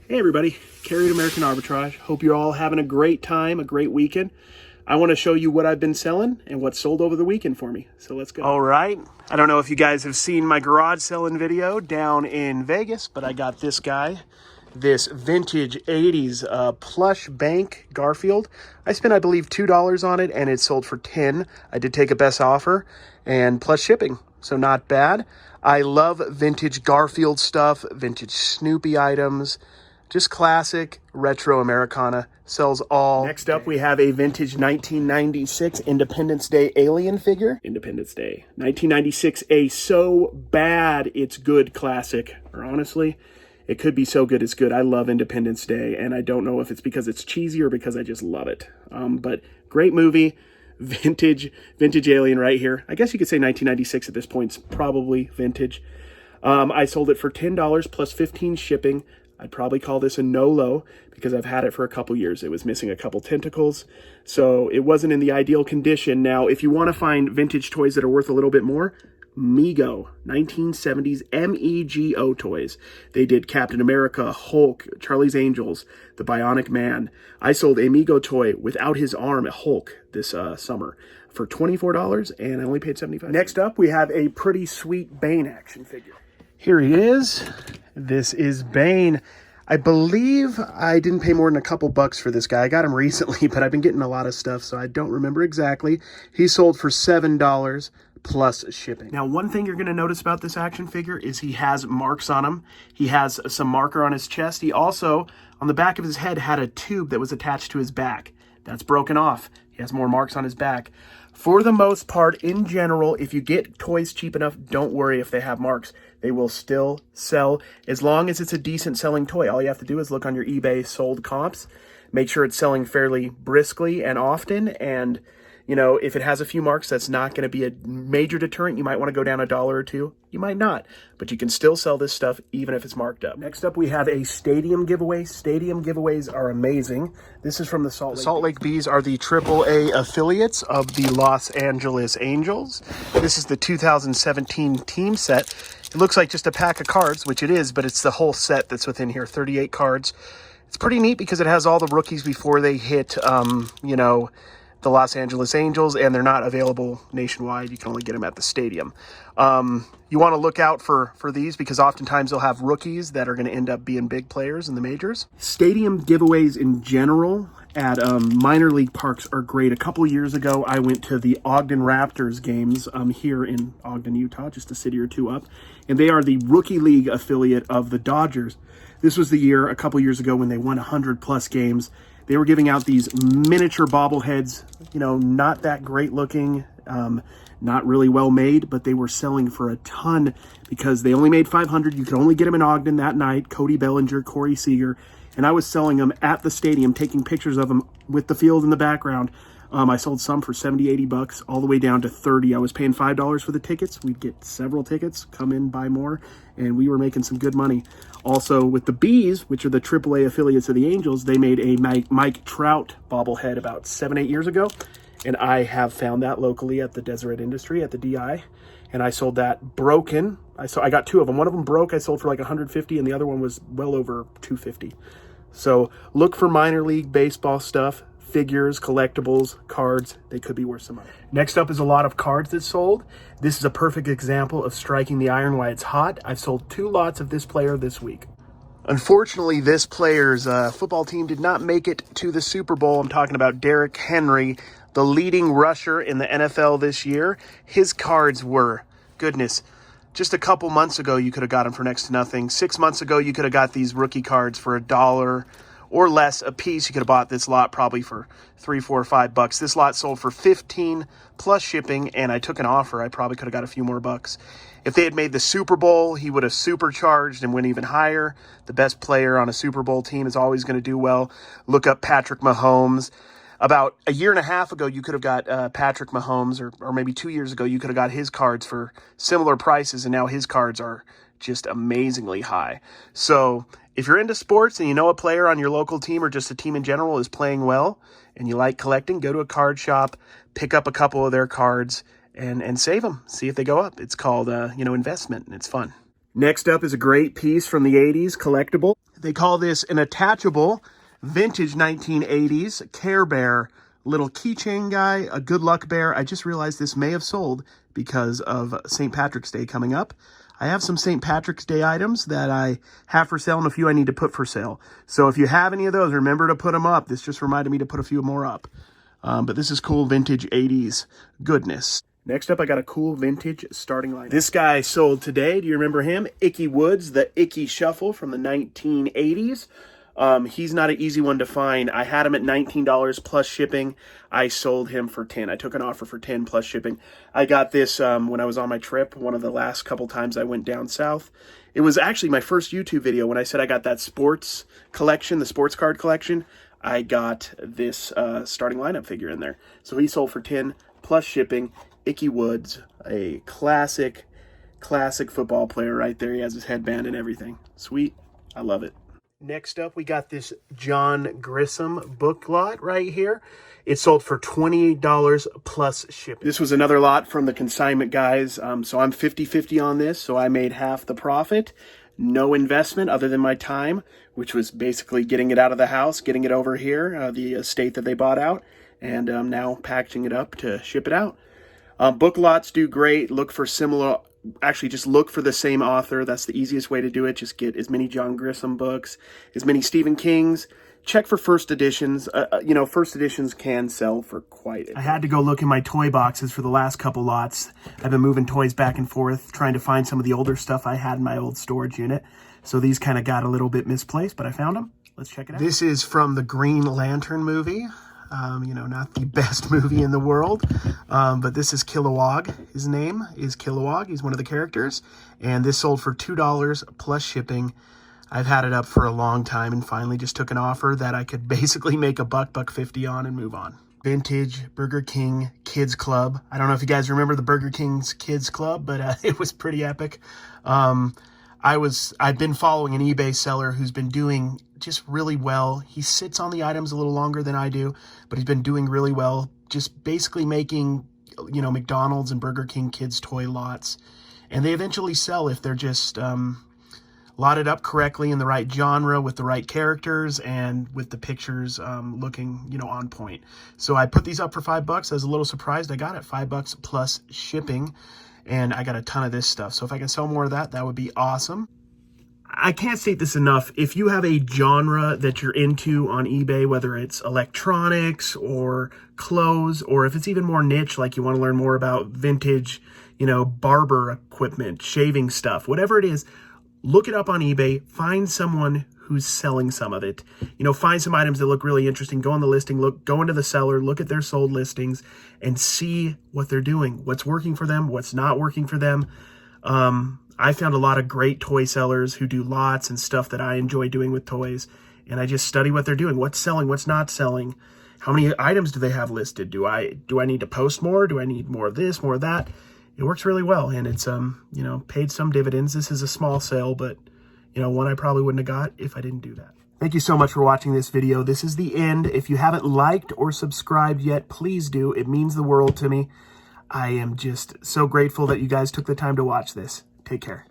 Hey everybody, Carrie at American Arbitrage. Hope you're all having a great time, a great weekend. I want to show you what I've been selling and what sold over the weekend for me. So let's go. All right. I don't know if you guys have seen my garage selling video down in Vegas, but I got this guy, this vintage 80s plush bank Garfield. I spent, I believe, $2 on it and it sold for $10. I did take a best offer and plus shipping, so not bad. I love vintage Garfield stuff, vintage Snoopy items. Just classic retro Americana, sells all. Next up, we have a vintage 1996 Independence Day alien figure. Independence Day 1996, a so bad it's good classic. Or honestly, it could be so good it's good. I love Independence Day, and I don't know if it's because it's cheesy or because I just love it. But great movie, vintage alien right here. I guess you could say 1996 at this point. It's probably vintage. I sold it for $10 plus 15 shipping. I'd probably call this a no-low because I've had it for a couple years. It was missing a couple tentacles, so it wasn't in the ideal condition. Now, if you want to find vintage toys that are worth a little bit more, Mego, 1970s M-E-G-O toys. They did Captain America, Hulk, Charlie's Angels, the Bionic Man. I sold a Mego toy without his arm, a Hulk, this summer for $24, and I only paid $75. Next up, we have a pretty sweet Bane action figure. Here he is. This is Bane. I believe I didn't pay more than a couple bucks for this guy. I got him recently, but I've been getting a lot of stuff, so I don't remember exactly. He sold for $7 plus shipping. Now, one thing you're going to notice about this action figure is he has marks on him. He has some marker on his chest. He also, on the back of his head, had a tube that was attached to his back. That's broken off. He has more marks on his back. For the most part, in general, if you get toys cheap enough, don't worry if they have marks. They will still sell as long as it's a decent selling toy. All you have to do is look on your eBay sold comps, make sure it's selling fairly briskly and often, and you know, if it has a few marks, that's not going to be a major deterrent. You might want to go down $1 or $2. You might not, but you can still sell this stuff even if it's marked up. Next up, we have a stadium giveaway. Stadium giveaways are amazing. This is from the Salt Lake Bees are the AAA affiliates of the Los Angeles Angels. This is the 2017 team set. It looks like just a pack of cards, which it is, but it's the whole set that's within here, 38 cards. It's pretty neat because it has all the rookies before they hit, you know, the Los Angeles Angels, and they're not available nationwide. You can only get them at the stadium. You want to look out for these because oftentimes they'll have rookies that are going to end up being big players in the majors. Stadium giveaways in general at minor league parks are great. A couple years ago, I went to the Ogden Raptors games here in Ogden, Utah, just a city or two up, and they are the rookie league affiliate of the Dodgers. This was the year, a couple years ago, when they won 100+ games. They were giving out these miniature bobbleheads, you know, not that great looking, not really well made, but they were selling for a ton because they only made 500. You could only get them in Ogden that night. Cody Bellinger, Corey Seager, and I was selling them at the stadium, taking pictures of them with the field in the background. I sold some for 70, 80 bucks, all the way down to 30. I was paying $5 for the tickets. We'd get several tickets, come in, buy more, and we were making some good money. Also, with the Bees, which are the AAA affiliates of the Angels, they made a Mike Trout bobblehead about 7, 8 years ago, and I have found that locally at the Deseret Industry, at the DI, and I sold that broken. I got two of them. One of them broke. I sold for like $150, and the other one was well over $250. So look for minor league baseball stuff. Figures, collectibles, cards, they could be worth some money. Next up is a lot of cards that sold. This is a perfect example of striking the iron while it's hot. I've sold 2 lots of this player this week. Unfortunately, this player's football team did not make it to the Super Bowl. I'm talking about Derrick Henry, the leading rusher in the NFL this year. His cards were, goodness, just a couple months ago, you could have got them for next to nothing. 6 months ago, you could have got these rookie cards for $1 or less a piece. You could have bought this lot probably for $3, $4, or $5. This lot sold for $15 plus shipping, and I took an offer. I probably could have got a few more bucks. If they had made the Super Bowl, he would have supercharged and went even higher. The best player on a Super Bowl team is always going to do well. Look up Patrick Mahomes. About a year and a half ago, you could have got Patrick Mahomes, or maybe 2 years ago, you could have got his cards for similar prices, and now his cards are just amazingly high. So if you're into sports and you know a player on your local team or just a team in general is playing well and you like collecting, go to a card shop, pick up a couple of their cards and save them. See if they go up. It's called, investment, and it's fun. Next up is a great piece from the 80s, collectible. They call this an attachable vintage 1980s Care Bear little keychain guy, a good luck bear. I just realized this may have sold because of St. Patrick's Day coming up. I have some St. Patrick's Day items that I have for sale and a few I need to put for sale. So if you have any of those, remember to put them up. This just reminded me to put a few more up. But this is cool vintage 80s goodness. Next up, I got a cool vintage starting line. This guy sold today. Do you remember him? Icky Woods, the Icky Shuffle from the 1980s. He's not an easy one to find. I had him at $19 plus shipping. I sold him for $10. I took an offer for $10 plus shipping. I got this when I was on my trip, one of the last couple times I went down south. It was actually my first YouTube video when I said I got that sports collection, the sports card collection. I got this starting lineup figure in there. So he sold for $10 plus shipping. Icky Woods, a classic football player right there. He has his headband and everything. Sweet. I love it. Next up, we got this John Grissom book lot right here. It sold for $28 plus shipping. This was another lot from the consignment guys. So I'm 50-50 on this. So I made half the profit. No investment other than my time, which was basically getting it out of the house, getting it over here, the estate that they bought out, and now packaging it up to ship it out. Book lots do great. Look for similar, actually just look for the same author. That's the easiest way to do it. Just get as many John Grissom books, as many Stephen King's. Check for first editions. You know, first editions can sell for quite a bit. I had to go look in my toy boxes for the last couple lots. I've been moving toys back and forth, trying to find some of the older stuff I had in my old storage unit. So these kind of got a little bit misplaced, but I found them. Let's check it out. This is from the Green Lantern movie. You know, not the best movie in the world, but this is Kilowog. His name is Kilowog. He's one of the characters, and this sold for $2 plus shipping. I've had it up for a long time and finally just took an offer that I could basically make $1.50 on and move on. Vintage Burger King Kids Club. I don't know if you guys remember the Burger King's Kids Club, but it was pretty epic. I've been following an eBay seller who's been doing just really well. He sits on the items a little longer than I do, but he's been doing really well. Just basically making, you know, McDonald's and Burger King kids toy lots. And they eventually sell if they're just lotted up correctly in the right genre with the right characters and with the pictures looking, you know, on point. So I put these up for $5. I was a little surprised. I got it $5 plus shipping. And I got a ton of this stuff. So if I can sell more of that, that would be awesome. I can't state this enough. If you have a genre that you're into on eBay, whether it's electronics or clothes, or if it's even more niche, like you want to learn more about vintage, you know, barber equipment, shaving stuff, whatever it is, look it up on eBay, find someone who's selling some of it. You know, find some items that look really interesting, go on the listing, go into the seller, look at their sold listings and see what they're doing, what's working for them, what's not working for them. I found a lot of great toy sellers who do lots and stuff that I enjoy doing with toys. And I just study what they're doing, what's selling, what's not selling. How many items do they have listed? Do I need to post more? Do I need more of this, more of that? It works really well. And it's, you know, paid some dividends. This is a small sale, but you know, one I probably wouldn't have got if I didn't do that. Thank you so much for watching this video. This is the end. If you haven't liked or subscribed yet, please do. It means the world to me. I am just so grateful that you guys took the time to watch this. Take care.